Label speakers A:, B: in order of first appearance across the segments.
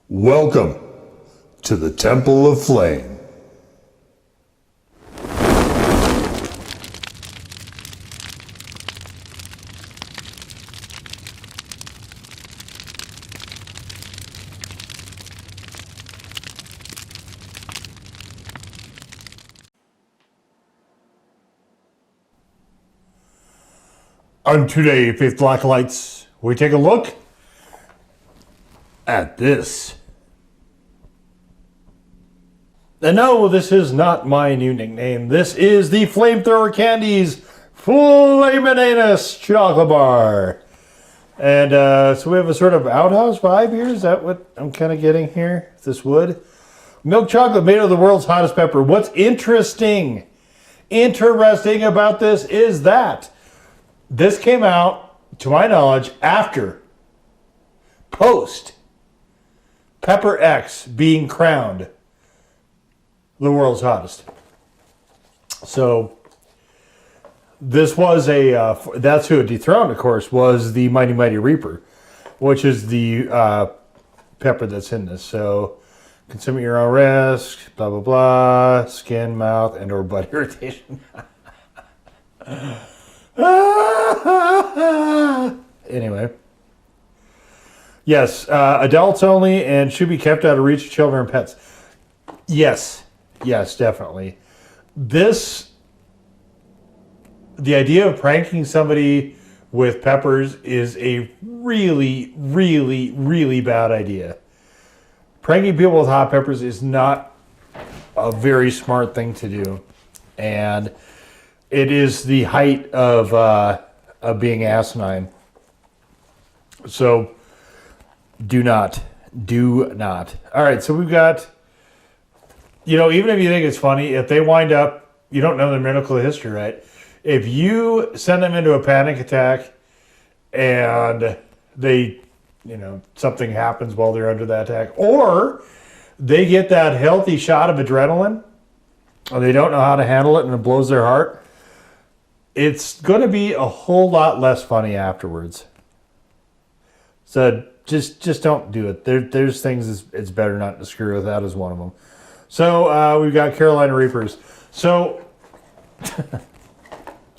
A: Welcome to the Temple of Flame. On today, Faith Blacklights, we take a look at this. And no, this is not my new nickname. This is the Flamethrower Candies Flameth chocolate bar. And so we have a sort of outhouse vibe here. Is that what I'm kind of getting here? This wood. Milk chocolate made of the world's hottest pepper. What's interesting about this is that this came out, to my knowledge, post Pepper X being crowned the world's hottest. So this was that's who it dethroned, of course, was the Mighty Mighty Reaper, which is the pepper that's in this. So consume at your own risk, blah, blah, blah, skin, mouth, and or butt irritation. Anyway. Yes, adults only and should be kept out of reach of children and pets. Yes, definitely. The idea of pranking somebody with peppers is a really, really, really bad idea. Pranking people with hot peppers is not a very smart thing to do. And it is the height of being asinine. So do not. All right, so we've got, even if you think it's funny, if they wind up, you don't know the medical history, right? If you send them into a panic attack and they, something happens while they're under that attack, or they get that healthy shot of adrenaline and they don't know how to handle it and it blows their heart, it's going to be a whole lot less funny afterwards. So just don't do it. There's things it's better not to screw with. That is one of them. So we've got Carolina Reapers. So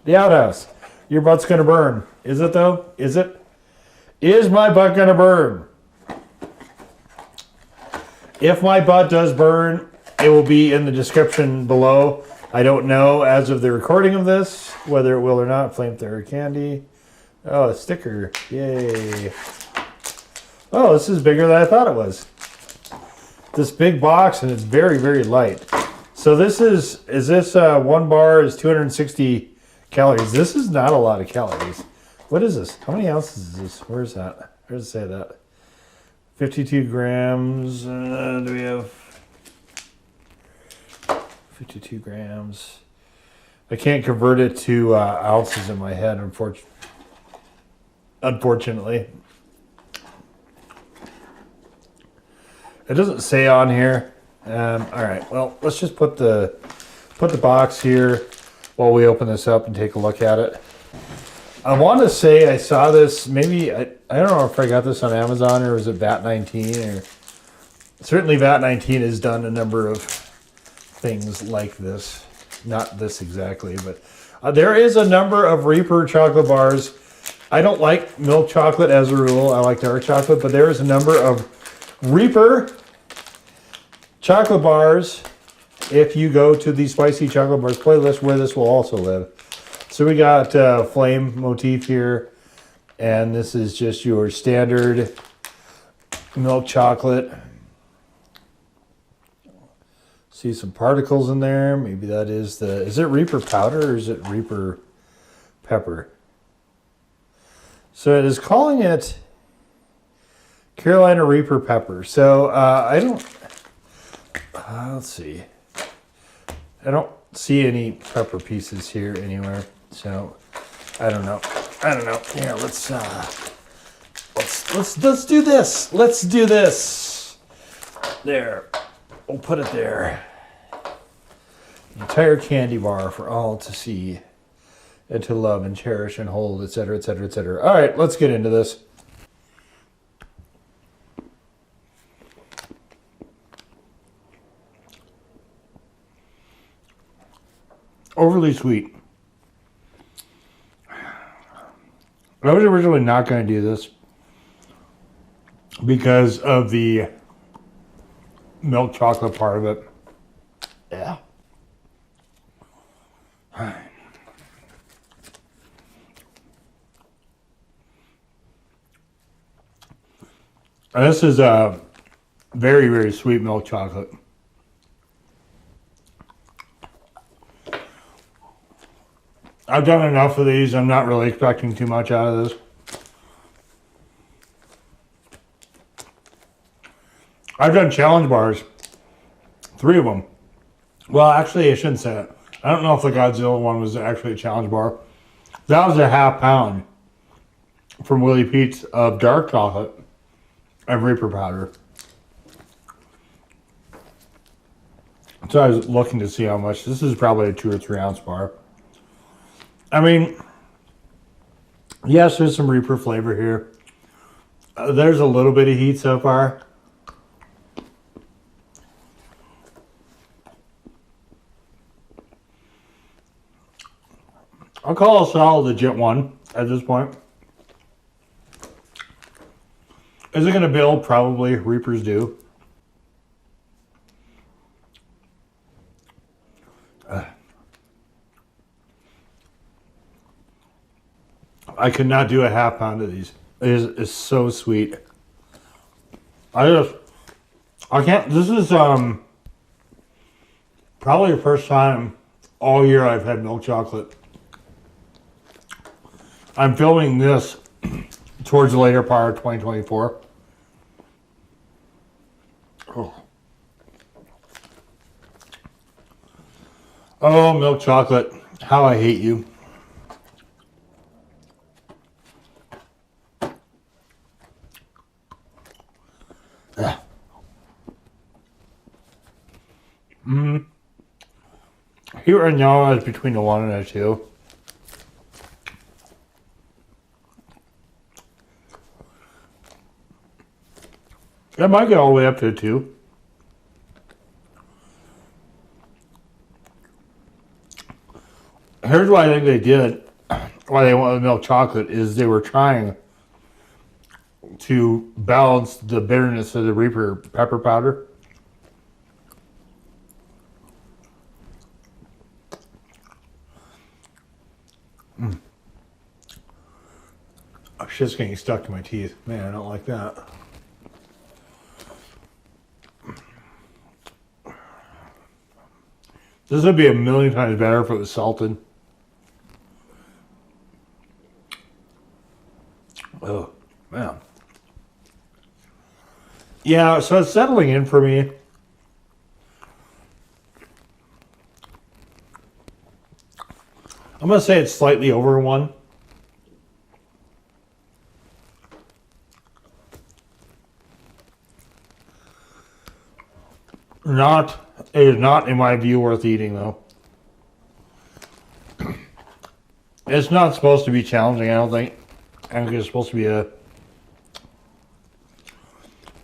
A: the outhouse. Your butt's going to burn. Is it though? Is it? Is my butt going to burn? If my butt does burn, it will be in the description below. I don't know as of the recording of this whether it will or not. Flamethrower candy. Oh, a sticker. Yay. Oh, this is bigger than I thought it was. This big box, and it's very, very light. So this is this one bar is 260 calories. This is not a lot of calories. What is this? How many ounces is this? Where is that? Where does it say that? 52 grams. Do we have 52 grams? I can't convert it to ounces in my head, unfortunately. It doesn't say on here. All right. Well, let's just put the box here while we open this up and take a look at it. I want to say I saw this. Maybe I don't know if I got this on Amazon or was it VAT19 or certainly VAT19 has done a number of things like this. Not this exactly, but there is a number of Reaper chocolate bars. I don't like milk chocolate as a rule. I like dark chocolate, but there is a number of Reaper chocolate bars if you go to the spicy chocolate bars playlist where this will also live. So we got flame motif here, and this is just your standard milk chocolate. See some particles in there. Maybe that is is it Reaper powder or is it Reaper pepper? So it is calling it Carolina Reaper pepper. So I don't, let's see. I don't see any pepper pieces here anywhere. So I don't know. Yeah, let's do this. Let's do this. There. We'll put it there. The entire candy bar for all to see and to love and cherish and hold, etc., etc., etc. All right, let's get into this. overly sweet. I was originally not going to do this because of the milk chocolate part of it. Yeah. And this is a very, very sweet milk chocolate. I've done enough of these. I'm not really expecting too much out of this. I've done challenge bars. 3 of them. Well, actually, I shouldn't say it. I don't know if the Godzilla one was actually a challenge bar. That was a half pound from Willie Pete's of dark chocolate and Reaper powder. So I was looking to see how much. This is probably a 2 or 3 ounce bar. I mean, yes, there's some Reaper flavor here. There's a little bit of heat so far. I'll call a solid legit one at this point. Is it going to build? Probably. Reapers do. I could not do a half pound of these. It's so sweet. I can't. This is probably the first time all year I've had milk chocolate. I'm filming this towards the later part of 2024. Oh, milk chocolate. How I hate you. Here right now I was between a 1 and a 2. That might get all the way up to a 2. Here's what I think they did, why they went with milk chocolate, is they were trying to balance the bitterness of the Reaper pepper powder. Oh, shit's getting stuck to my teeth. Man, I don't like that. This would be a million times better if it was salted. Oh, man. Yeah, so it's settling in for me. I'm going to say it's slightly over 1. It is not, in my view, worth eating, though. It's not supposed to be challenging, I don't think. I think it's supposed to be a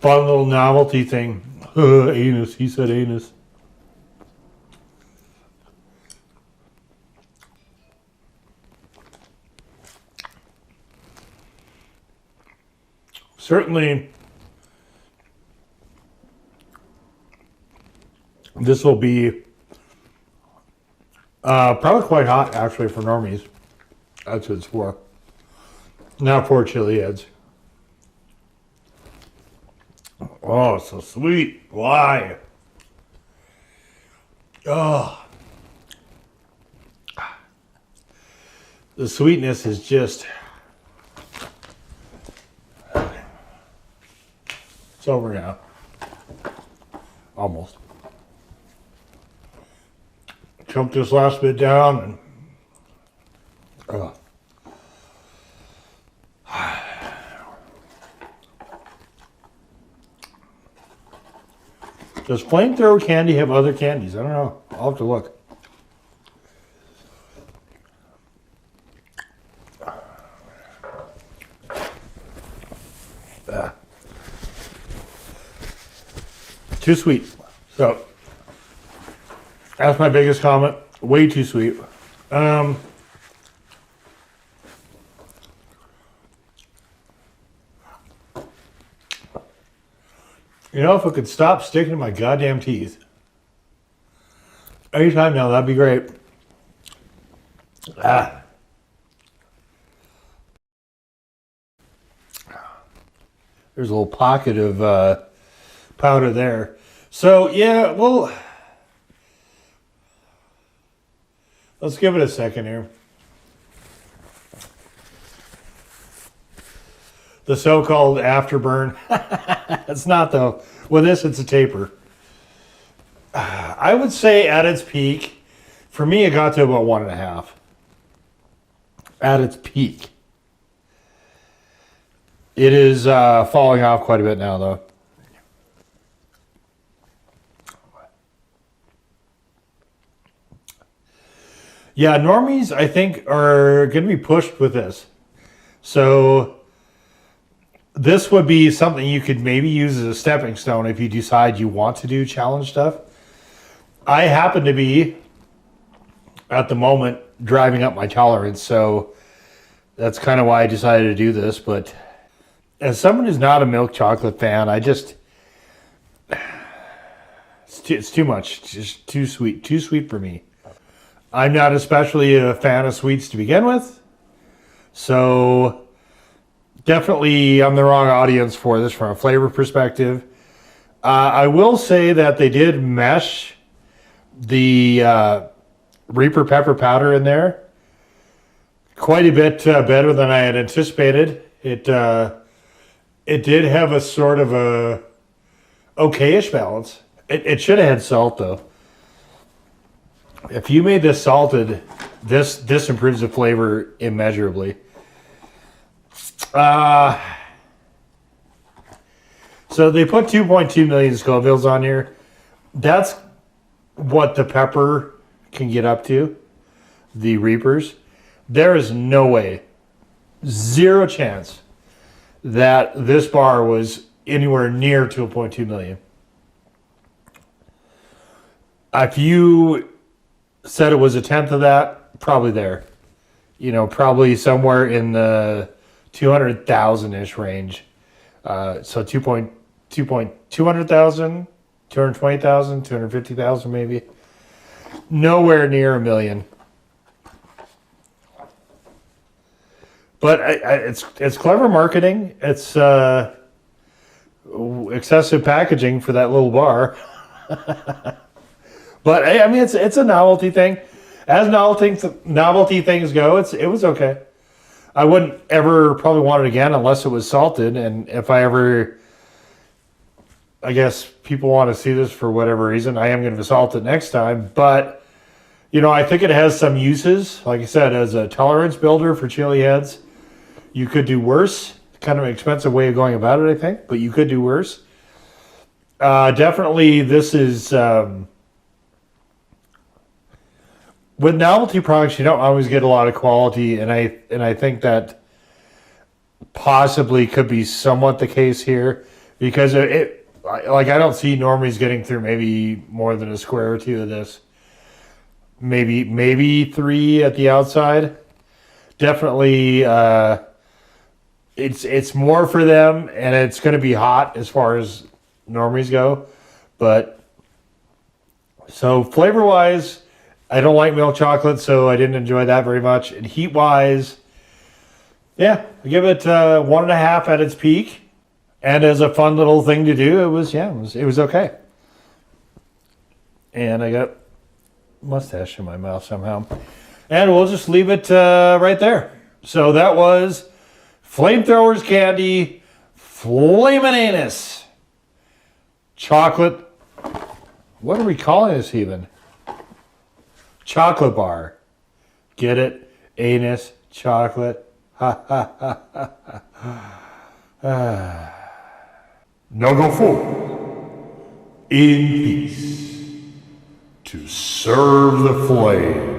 A: fun little novelty thing. Anus, he said anus. Certainly, this will be probably quite hot, actually, for normies. That's what it's for. Not for chili heads. Oh, it's so sweet. Why? Oh. The sweetness is just... It's over now. Almost. Choke this last bit down and... Does Flamethrower candy have other candies? I don't know. I'll have to look. Too sweet. So, that's my biggest comment. Way too sweet. You know, if it could stop sticking to my goddamn teeth. Anytime now, that'd be great. There's a little pocket of powder there. So, yeah, well, let's give it a second here. The so-called afterburn. It's not, though. With this, it's a taper. I would say at its peak, for me, it got to about 1.5. At its peak. It is falling off quite a bit now, though. Yeah, normies, I think, are going to be pushed with this. So this would be something you could maybe use as a stepping stone if you decide you want to do challenge stuff. I happen to be, at the moment, driving up my tolerance, so that's kind of why I decided to do this. But as someone who's not a milk chocolate fan, I just... It's too much. It's just too sweet. Too sweet for me. I'm not especially a fan of sweets to begin with. So definitely I'm the wrong audience for this from a flavor perspective. I will say that they did mesh the Reaper pepper powder in there quite a bit better than I had anticipated. It did have a sort of a okayish balance. It should have had salt, though. If you made this salted, this improves the flavor immeasurably. So they put 2.2 million Scovilles on here. That's what the pepper can get up to, the Reapers. There is no way, zero chance, that this bar was anywhere near 2.2 million. If you said it was a tenth of that, probably there. You know, probably somewhere in the 200,000-ish range. So 200,000, 220,000, 250,000 maybe. Nowhere near a million. But it's clever marketing. It's excessive packaging for that little bar. But I mean, it's a novelty thing. As novelty things go, it was okay. I wouldn't ever probably want it again unless it was salted. And if I ever, I guess people want to see this for whatever reason, I am going to salt it next time. But, you know, I think it has some uses. Like I said, as a tolerance builder for chili heads, you could do worse. Kind of an expensive way of going about it, I think. But you could do worse. Definitely, this is... with novelty products, you don't always get a lot of quality, and I think that possibly could be somewhat the case here, because I don't see normies getting through maybe more than a square or two of this, maybe 3 at the outside. Definitely, it's more for them, and it's going to be hot as far as normies go, but so flavor wise. I don't like milk chocolate, so I didn't enjoy that very much. And heat-wise, yeah, I give it 1.5 at its peak. And as a fun little thing to do, it was okay. And I got mustache in my mouth somehow. And we'll just leave it right there. So that was Flamethrowers Candy Flamin' Anus Chocolate. What are we calling this even? Chocolate bar. Get it? Anus, chocolate. Ha ha ha ha. Now go forth in peace to serve the flame.